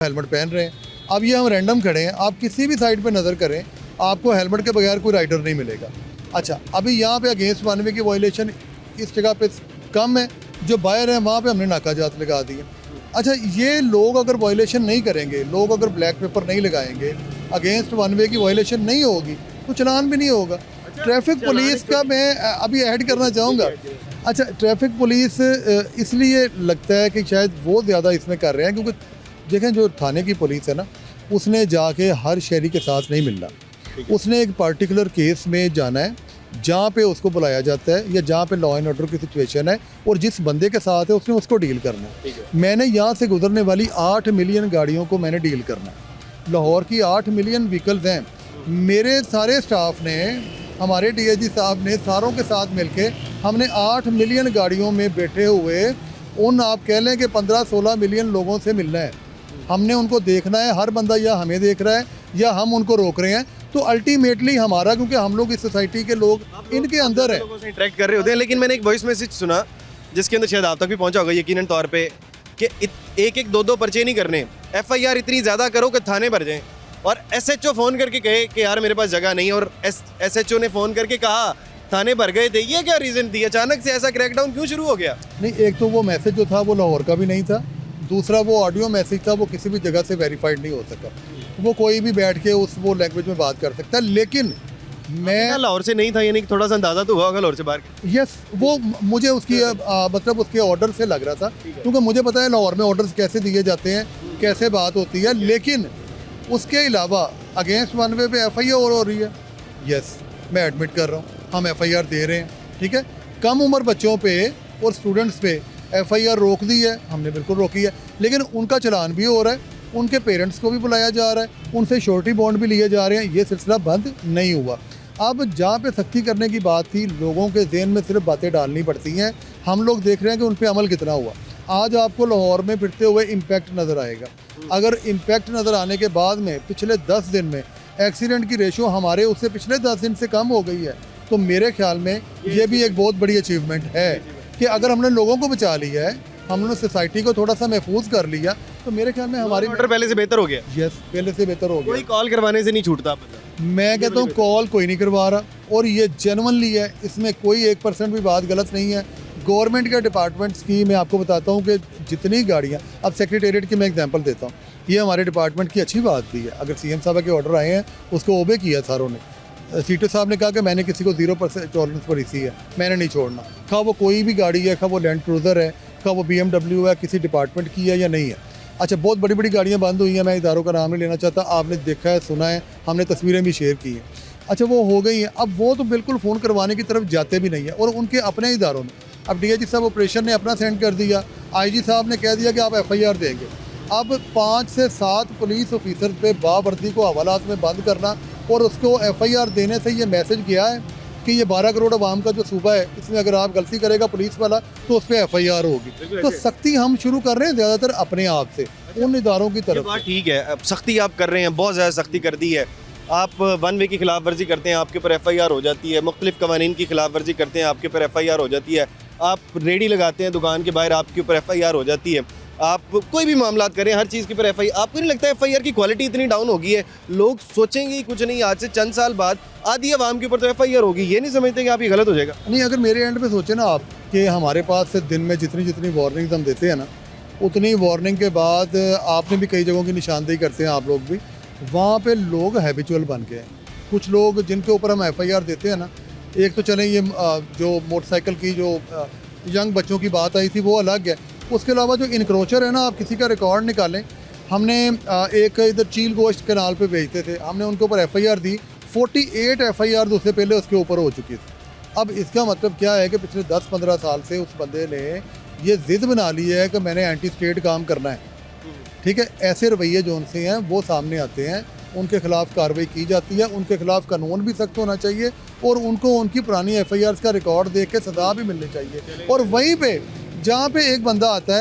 Helmet पहन रहे हैं। अब ये हम रैंडम खड़े हैं, आप किसी भी साइड पे नज़र करें आपको हेलमेट के बगैर कोई राइडर नहीं मिलेगा। अच्छा, अभी यहाँ पे अगेंस्ट वन वे की वायलेशन इस जगह पे कम है, जो बाहर है वहाँ पे हमने नाकाजात लगा दिए। अच्छा, ये लोग अगर वायलेशन नहीं करेंगे, लोग अगर ब्लैक पेपर नहीं लगाएंगे, अगेंस्ट वन वे की वायलेशन नहीं होगी तो चलान भी नहीं होगा। ट्रैफिक पुलिस का मैं अभी ऐड करना चाहूँगा। अच्छा, ट्रैफिक पुलिस इसलिए लगता है कि शायद वो ज़्यादा इसमें कर रहे हैं क्योंकि देखें जो थाने की पुलिस है ना, उसने जाके हर शहरी के साथ नहीं मिलना, उसने एक पार्टिकुलर केस में जाना है जहाँ पे उसको बुलाया जाता है या जहाँ पे लॉ एंड ऑर्डर की सिचुएशन है और जिस बंदे के साथ है उसने उसको डील करना है। मैंने यहाँ से गुजरने वाली 8 मिलियन गाड़ियों को मैंने डील करना है। लाहौर की 8 मिलियन व्हीकल्स हैं। मेरे सारे स्टाफ ने, हमारे डीआईजी साहब ने सारों के साथ मिलके हमने 8 मिलियन गाड़ियों में बैठे हुए उन, आप कह लें कि 15-16 मिलियन लोगों से मिलना है। हमने उनको देखना है, हर बंदा या हमें देख रहा है या हम उनको रोक रहे हैं। तो अल्टीमेटली हमारा, क्योंकि हम लोग इस सोसाइटी के लोग इनके अंदर है, लोगों से इंटरेक्ट कर रहे होते हैं। लेकिन मैंने एक वॉइस मैसेज सुना जिसके अंदर शायद आप तक भी पहुंचा होगा यकीनन तौर पे कि एक दो पर्चे नहीं करने, एफआईआर इतनी ज़्यादा करो कि थाने भर जाएं। और एसएचओ फ़ोन करके कहे कि यार मेरे पास जगह नहीं, और एसएचओ ने फ़ोन करके कहा थाने भर गए थे। ये क्या रीज़न थी? अचानक से ऐसा क्रैकडाउन क्यों शुरू हो गया? नहीं, एक तो वो मैसेज जो था वो लाहौर का भी नहीं था, दूसरा वो ऑडियो मैसेज था वो किसी भी जगह से वेरीफाइड नहीं हो सका। वो कोई भी बैठ के उस वो लैंग्वेज में बात कर सकता है। लेकिन मैं लाहौर से नहीं था, यानी कि थोड़ा सा अंदाजा तो हुआ होगा लाहौर से बाहर। यस, वो मुझे उसकी मतलब उसके ऑर्डर से लग रहा था, क्योंकि मुझे पता है लाहौर में ऑर्डर्स कैसे दिए जाते हैं, कैसे बात होती है। लेकिन उसके अलावा अगेंस्ट वन वे पे एफआईआर हो रही है। यस, मैं एडमिट कर रहा हूँ, हम एफआईआर दे रहे हैं, ठीक है। कम उम्र बच्चों पे और स्टूडेंट्स पे एफआईआर रोक दी है, हमने बिल्कुल रोकी है, लेकिन उनका चलान भी हो रहा है, उनके पेरेंट्स को भी बुलाया जा रहा है, उनसे श्योरिटी बॉन्ड भी लिए जा रहे हैं। ये सिलसिला बंद नहीं हुआ। अब जहाँ पे सख्ती करने की बात थी, लोगों के जहन में सिर्फ बातें डालनी पड़ती हैं। हम लोग देख रहे हैं कि उन पर अमल कितना हुआ। आज आपको लाहौर में फिरते हुए इम्पैक्ट नज़र आएगा। अगर इम्पैक्ट नज़र आने के बाद में पिछले 10 दिन में एक्सीडेंट की रेशो हमारे उससे पिछले 10 दिन से कम हो गई है, तो मेरे ख्याल में ये भी एक बहुत बड़ी अचीवमेंट है कि अगर हमने लोगों को बचा लिया है, हमने सोसाइटी को थोड़ा सा महफूज कर लिया, तो मेरे ख्याल में हमारी ऑर्डर पहले से बेहतर हो गया। यस, पहले से बेहतर हो गया। कोई कॉल करवाने से नहीं छूटता। मैं कहता हूँ कॉल कोई नहीं करवा रहा, और ये जेन्युइनली है, इसमें कोई 1% भी बात गलत नहीं है। गवर्नमेंट के डिपार्टमेंट्स की मैं आपको बताता हूँ कि जितनी गाड़ियाँ, अब सेक्रेटेरिएट की मैं एग्जांपल देता हूँ, ये हमारे डिपार्टमेंट की अच्छी बात भी है। अगर सीएम साहब के ऑर्डर आए हैं उसको ओबे किया सारों ने। सीटो साहब ने कहा कि मैंने किसी को 0% टॉलरेंस पर इसी है, मैंने नहीं छोड़ना। खा वो कोई भी गाड़ी है, खा वो लैंड क्रूज़र है, खा वो BMW है, किसी डिपार्टमेंट की है या नहीं है। अच्छा, बहुत बड़ी बड़ी गाड़ियाँ बंद हुई हैं, मैं इदारों का नाम नहीं लेना चाहता, आपने देखा है, सुना है, हमने तस्वीरें भी शेयर की हैं। अच्छा, वो हो गई हैं। अब वो तो बिल्कुल फ़ोन करवाने की तरफ जाते भी नहीं है, और उनके अपने इदारों में, अब डीआईजी साहब ऑपरेशन ने अपना सेंड कर दिया, आईजी साहब ने कह दिया कि आप एफआईआर देंगे। अब 5 से 7 पुलिस ऑफिसर पे बावर्दी को हवालात में बंद करना और उसको एफआईआर देने से ये मैसेज गया है कि ये 12 करोड़ आवाम का जो सूबा है, इसमें अगर आप गलती करेगा पुलिस वाला तो उस पर एफआईआर होगी। तो सख्ती हम शुरू कर रहे हैं ज़्यादातर अपने आप से, उन इदारों की तरफ। ठीक है, अब सख्ती आप कर रहे हैं, बहुत ज़्यादा सख्ती कर दी है। आप वन वे की खिलाफ वर्जी करते हैं, आपके ऊपर एफआईआर हो जाती है। मुख्तलिफ कवानीन की खिलाफ वर्जी करते हैं, आपके ऊपर एफआईआर हो जाती है। आप रेडी लगाते हैं दुकान के बाहर, आपके ऊपर एफआईआर हो जाती है। आप कोई भी मामला करें, हर चीज़ के ऊपर एफआईआर। आपको नहीं लगता एफआईआर की क्वालिटी इतनी डाउन हो गई है, लोग सोचेंगे ही कुछ नहीं, आज से चंद साल बाद आधी आवाम के ऊपर तो एफआईआर होगी, ये नहीं समझते कि आप ये गलत हो जाएगा? नहीं, अगर मेरे एंड पे सोचे ना आप कि हमारे पास से दिन में जितनी वार्निंग्स हम देते हैं ना, उतनी वार्निंग के बाद आपने भी कई जगहों की निशानदेही करते हैं, आप लोग भी, वहाँ पे लोग हैबिचुअल बन गए हैं। कुछ लोग जिनके ऊपर हम एफआईआर देते हैं ना, एक तो चलें ये जो मोटरसाइकिल की जो यंग बच्चों की बात आई थी वो अलग है, उसके अलावा जो इनक्रोचर है ना, आप किसी का रिकॉर्ड निकालें। हमने एक इधर चील गोश्त केनाल पे बेचते थे, हमने उनके ऊपर एफआईआर दी, 48 एफआईआर उससे पहले उसके ऊपर हो चुकी थी। अब इसका मतलब क्या है कि पिछले 10-15 साल से उस बंदे ने ये ज़िद बना ली है कि मैंने एंटी स्टेट काम करना है, ठीक है। ऐसे रवैये जो उनसे हैं वो सामने आते हैं, उनके खिलाफ कार्रवाई की जाती है, उनके खिलाफ कानून भी सख्त होना चाहिए, और उनको उनकी पुरानी एफआईआर का रिकॉर्ड देख के सजा भी मिलनी चाहिए। और वहीं पे जहाँ पे एक बंदा आता है